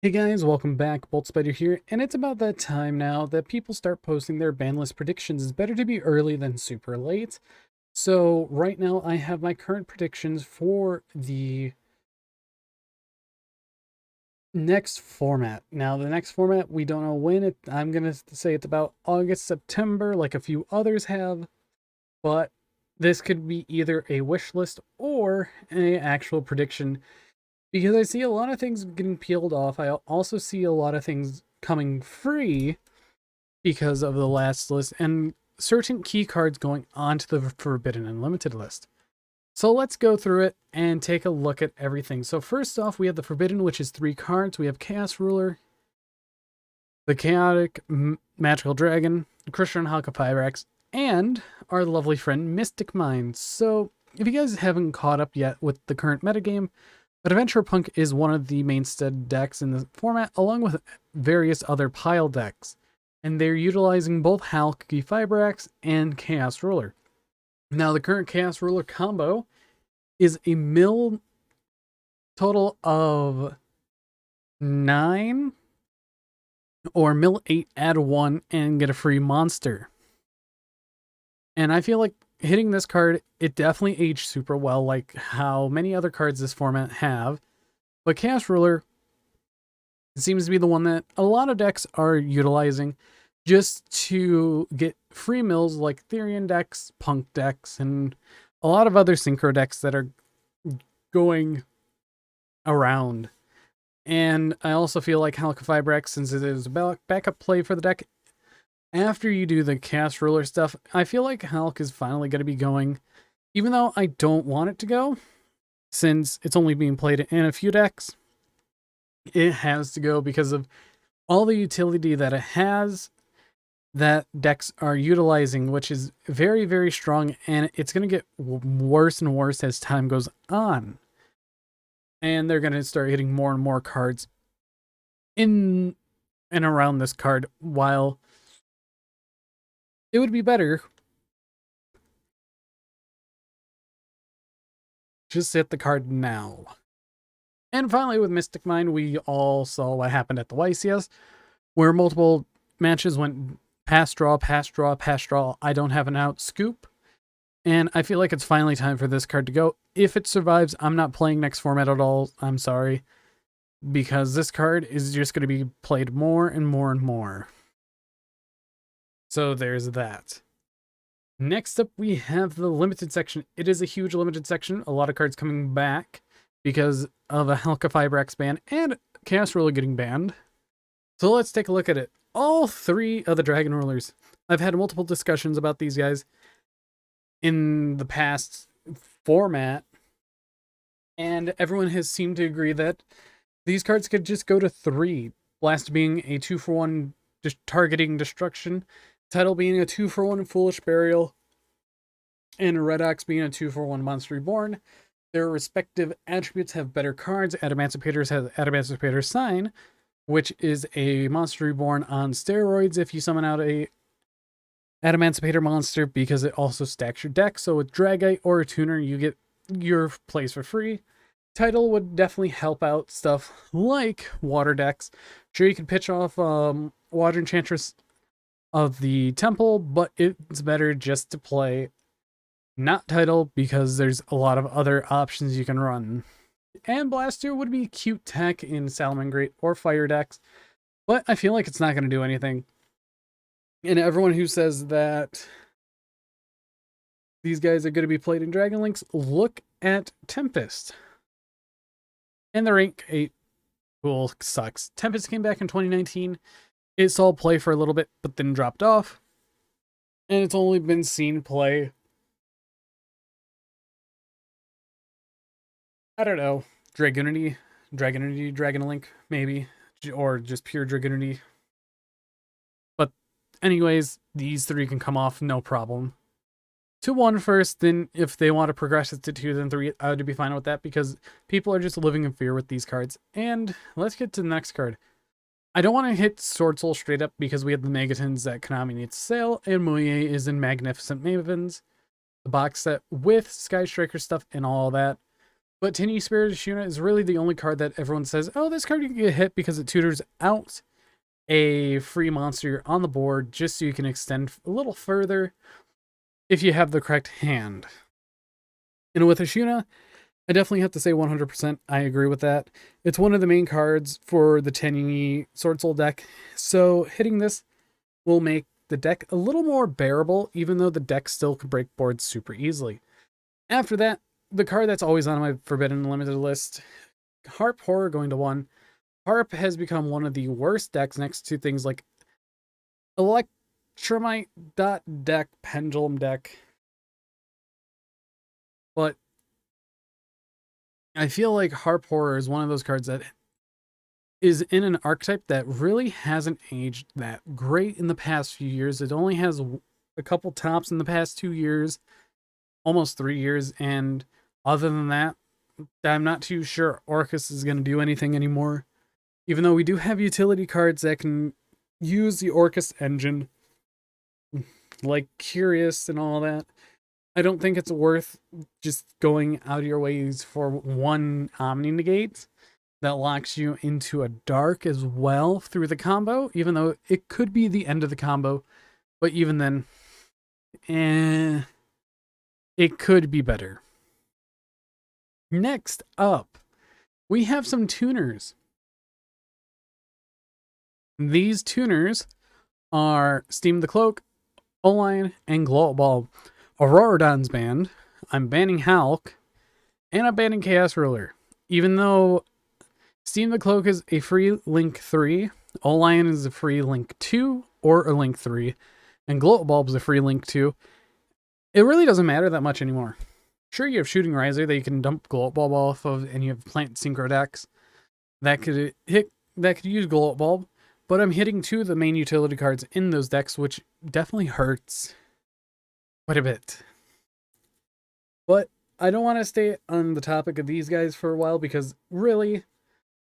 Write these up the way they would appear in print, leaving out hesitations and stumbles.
Hey guys, welcome back. Bolt Spider here, and it's about that time now that people start posting their ban list predictions. It's better to be early than super late. So right now I have my current predictions for the next format. Now the next format, we don't know when I'm gonna say it's about August, September, like a few others have, but this could be either a wish list or an actual prediction because I see a lot of things getting peeled off. I also see a lot of things coming free because of the last list and certain key cards going onto the Forbidden Unlimited list. So let's go through it and take a look at everything. So first off, we have the Forbidden, which is 3 cards. We have Chaos Ruler, the Chaotic Magical Dragon, Christian Halka and our lovely friend Mystic Mind. So if you guys haven't caught up yet with the current metagame, Adventure Punk is one of the mainstay decks in the format, along with various other pile decks, and they're utilizing both Halki Fibrax and Chaos Ruler. Now, the current Chaos Ruler combo is a mill total of 9, or mill 8, add 1, and get a free monster. And I feel like hitting this card, it definitely aged super well, like how many other cards this format have. But Chaos Ruler seems to be the one that a lot of decks are utilizing just to get free mills like Therian decks, Punk decks, and a lot of other Synchro decks that are going around. And I also feel like Halka Fibrax, since it is a backup play for the deck, after you do the Chaos Ruler stuff, I feel like Hulk is finally going to be going, even though I don't want it to go, since it's only being played in a few decks. It has to go because of all the utility that it has that decks are utilizing, which is very, very strong, and it's going to get worse and worse as time goes on. And they're going to start hitting more and more cards in and around this card, while it would be better just hit the card now. And finally, with Mystic Mind, we all saw what happened at the YCS, where multiple matches went pass draw, pass draw, pass draw. I don't have an out scoop. And I feel like it's finally time for this card to go. If it survives, I'm not playing next format at all. I'm sorry. Because this card is just going to be played more and more and more. So there's that. Next up, we have the limited section. It is a huge limited section. A lot of cards coming back because of a Halka Fibrax ban and Chaos Ruler getting banned. So let's take a look at it. All 3 of the Dragon Rulers. I've had multiple discussions about these guys in the past format, and everyone has seemed to agree that these cards could just go to 3. Blast being a 2-for-1 targeting destruction, Tidal being a 2-for-1 Foolish Burial, and Redox being a 2-for-1 Monster Reborn. Their respective attributes have better cards. Adamancipators has Adamancipator Sign, which is a Monster Reborn on steroids if you summon out a Adamancipator monster, because it also stacks your deck. So with Dragite or a Tuner, you get your plays for free. Tidal would definitely help out stuff like water decks. Sure, you can pitch off Water Enchantress of the Temple, but it's better just to play not Tidal because there's a lot of other options you can run. And Blaster would be cute tech in Salamangreat or Fire decks, but I feel like it's not going to do anything. And everyone who says that these guys are going to be played in Dragon Links, look at Tempest. And the rank 8 pool sucks. Tempest came back in 2019. It saw play for a little bit, but then dropped off. And it's only been seen play, I don't know, Dragonity, Dragon Link, maybe, or just pure Dragonity. But anyways, these 3 can come off no problem. To 1 first, then if they want to progress it to 2, then 3, I would be fine with that because people are just living in fear with these cards. And let's get to the next card. I don't want to hit Sword Soul straight up because we have the Megatons that Konami needs to sell, and Muye is in Magnificent Mavens, the box set with Sky Striker stuff and all that. But Tinny Spirited Shuna is really the only card that everyone says, oh, this card you can get hit because it tutors out a free monster on the board just so you can extend a little further if you have the correct hand. And with Ashuna, I definitely have to say 100% I agree with that. It's one of the main cards for the Tenyi Sword Soul deck, so hitting this will make the deck a little more bearable, even though the deck still could break boards super easily. After that, the card that's always on my Forbidden Limited list, Harp Horror going to 1. Harp has become one of the worst decks next to things like Electromite deck, Pendulum deck. But I feel like Harp Horror is one of those cards that is in an archetype that really hasn't aged that great in the past few years. It only has a couple tops in the past 2 years, almost 3 years, and other than that, I'm not too sure Orcus is going to do anything anymore. Even though we do have utility cards that can use the Orcus engine, like Curious and all that, I don't think it's worth just going out of your ways for one Omni Negate that locks you into a dark as well through the combo, even though it could be the end of the combo. But even then, it could be better. Next up, we have some tuners. These tuners are Steam the Cloak, Oline, and Glow Bulb. Auroradon's banned. I'm banning Hulk, and I'm banning Chaos Ruler. Even though Steam the Cloak is a free Link 3, Oline is a free Link 2 or a Link 3, and Glow Bulb is a free Link 2, it really doesn't matter that much anymore. Sure, you have Shooting Riser that you can dump Glow Bulb off of, and you have Plant Synchro decks that could use Glow Bulb, but I'm hitting 2 of the main utility cards in those decks, which definitely hurts quite a bit. But I don't want to stay on the topic of these guys for a while because really,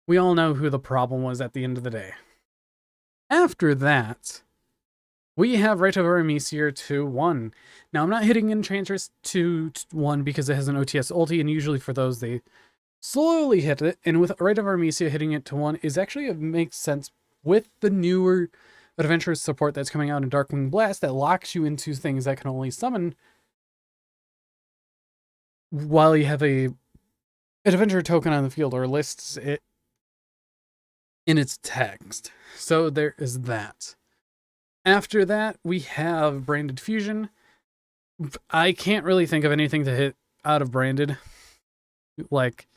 we all know who the problem was at the end of the day. After that, we have Rite of Aramesir 2-1. Now, I'm not hitting Enchantress 2-1 because it has an OTS ulti, and usually for those, they slowly hit it. And with Rite of Aramesir hitting it to 1 is actually, it makes sense with the newer adventurous support that's coming out in Darkwing Blast that locks you into things that can only summon while you have a adventure token on the field or lists it in its text. So there is that. After that, we have Branded Fusion. I can't really think of anything to hit out of Branded. Like,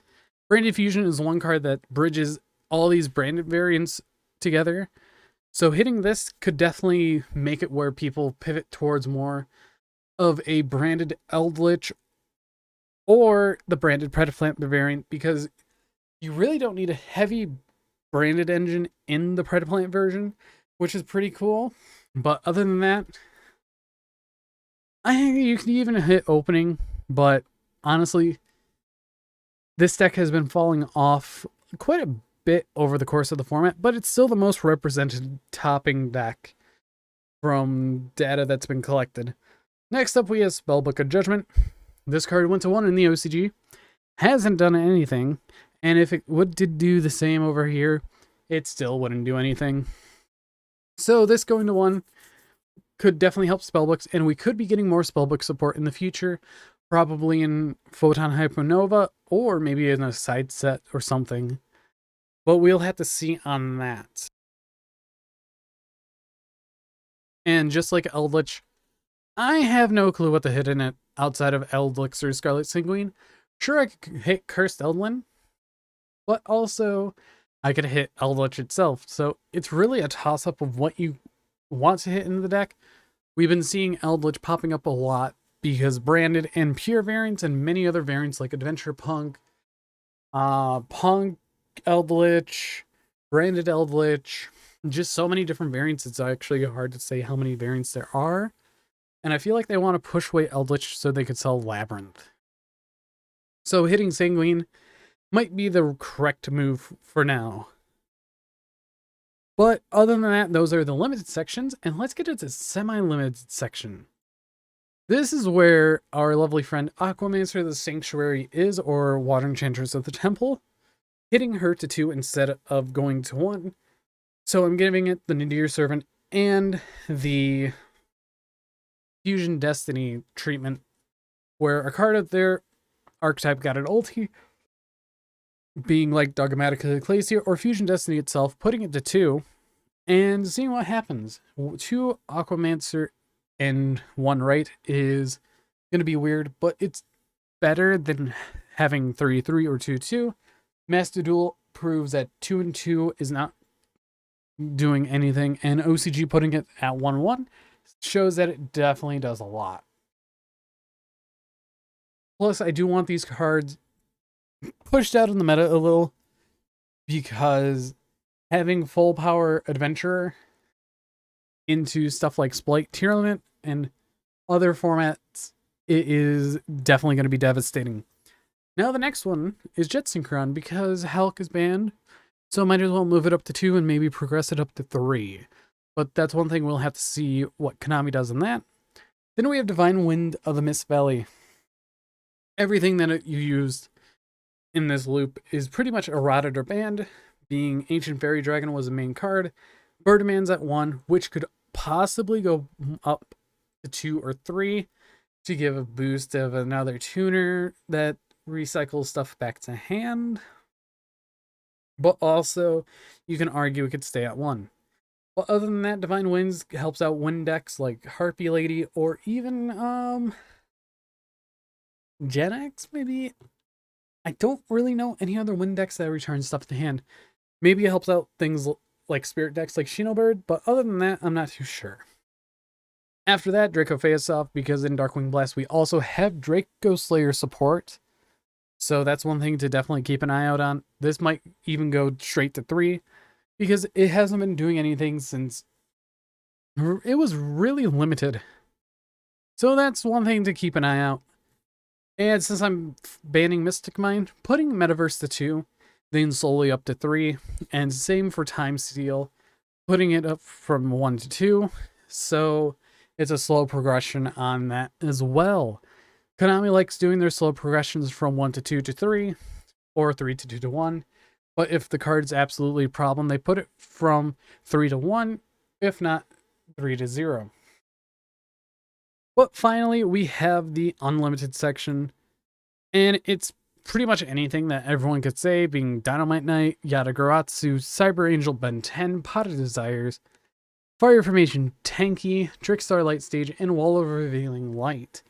Branded Fusion is one card that bridges all these branded variants together. So hitting this could definitely make it where people pivot towards more of a branded Eldritch or the branded Predaplant variant, because you really don't need a heavy branded engine in the Predaplant version, which is pretty cool. But other than that, I think you can even hit opening, but honestly, this deck has been falling off quite a bit over the course of the format, but it's still the most represented topping deck from data that's been collected. Next up, we have Spellbook of Judgment. This card went to 1 in the OCG, hasn't done anything, and if it did do the same over here, it still wouldn't do anything. So this going to 1 could definitely help Spellbooks, and we could be getting more Spellbook support in the future, probably in Photon Hypernova, or maybe in a side set or something. But we'll have to see on that. And just like Eldritch, I have no clue what to hit in it outside of Eldritch or Scarlet Sanguine. Sure, I could hit Cursed Eldlin, but also I could hit Eldritch itself. So it's really a toss-up of what you want to hit in the deck. We've been seeing Eldritch popping up a lot because branded and pure variants and many other variants like Adventure Punk, Punk Eldritch, branded Eldritch, just so many different variants. It's actually hard to say how many variants there are. And I feel like they want to push away Eldritch so they could sell Labyrinth. So hitting Sanguine might be the correct move for now. But other than that, those are the limited sections, and let's get into the semi-limited section. This is where our lovely friend Aquamancer of the Sanctuary is, or Water Enchantress of the Temple, hitting her to 2 instead of going to 1. So I'm giving it the Nadir Servant and the Fusion Destiny treatment, where a card of their archetype got an ulti, being like Dogmatica Ecclesia or Fusion Destiny itself, putting it to 2, and seeing what happens. 2 Aquamancer and 1 right is going to be weird, but it's better than having 3/3 or 2/2. Master Duel proves that 2 and 2 is not doing anything, and OCG putting it at 1/1 shows that it definitely does a lot. Plus, I do want these cards pushed out in the meta a little, because having full power Adventurer into stuff like Splight Tier Limit and other formats, it is definitely going to be devastating. Now the next one is Jet Synchron, because Hulk is banned, so might as well move it up to 2 and maybe progress it up to 3. But that's one thing we'll have to see what Konami does in that. Then we have Divine Wind of the Mist Valley. Everything that you used in this loop is pretty much eroded or banned, being Ancient Fairy Dragon was the main card, Birdman's at 1, which could possibly go up to 2 or 3 to give a boost of another tuner that recycles stuff back to hand. But also, you can argue it could stay at 1. But other than that, Divine Winds helps out wind decks like Harpy Lady, or even Gen X, maybe? I don't really know any other wind decks that return stuff to hand. Maybe it helps out things like spirit decks like Shinobird, but other than that, I'm not too sure. After that, Draco Face-Off, because in Darkwing Blast we also have Draco Slayer support. So that's one thing to definitely keep an eye out on. This might even go straight to 3, because it hasn't been doing anything since it was really limited. So that's one thing to keep an eye out. And since I'm banning Mystic Mind, putting Metaverse to 2, then slowly up to 3, and same for Time Steal, putting it up from 1 to 2, so it's a slow progression on that as well. Konami likes doing their slow progressions from 1 to 2 to 3, or 3 to 2 to 1, but if the card's absolutely a problem, they put it from 3 to 1, if not 3 to 0. But finally, we have the unlimited section, and it's pretty much anything that everyone could say, being Dynamite Knight, Yatagarasu, Cyber Angel, Ben 10, Pot of Desires, Fire Formation, Tanky, Trickstar Light Stage, and Wall of Revealing Light.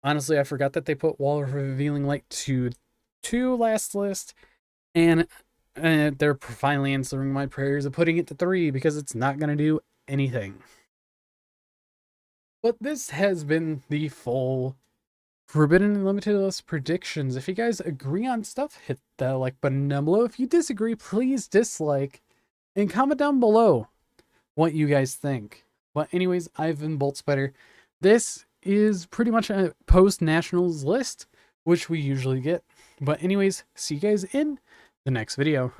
Honestly, I forgot that they put Wall of Revealing Light to 2 last list, and they're finally answering my prayers of putting it to 3, because it's not going to do anything. But this has been the full Forbidden Limited List predictions. If you guys agree on stuff, hit that like button down below. If you disagree, please dislike and comment down below what you guys think. But anyways, I've been Bolt Spider. This is pretty much a post-Nationals list, which we usually get. But anyways, see you guys in the next video.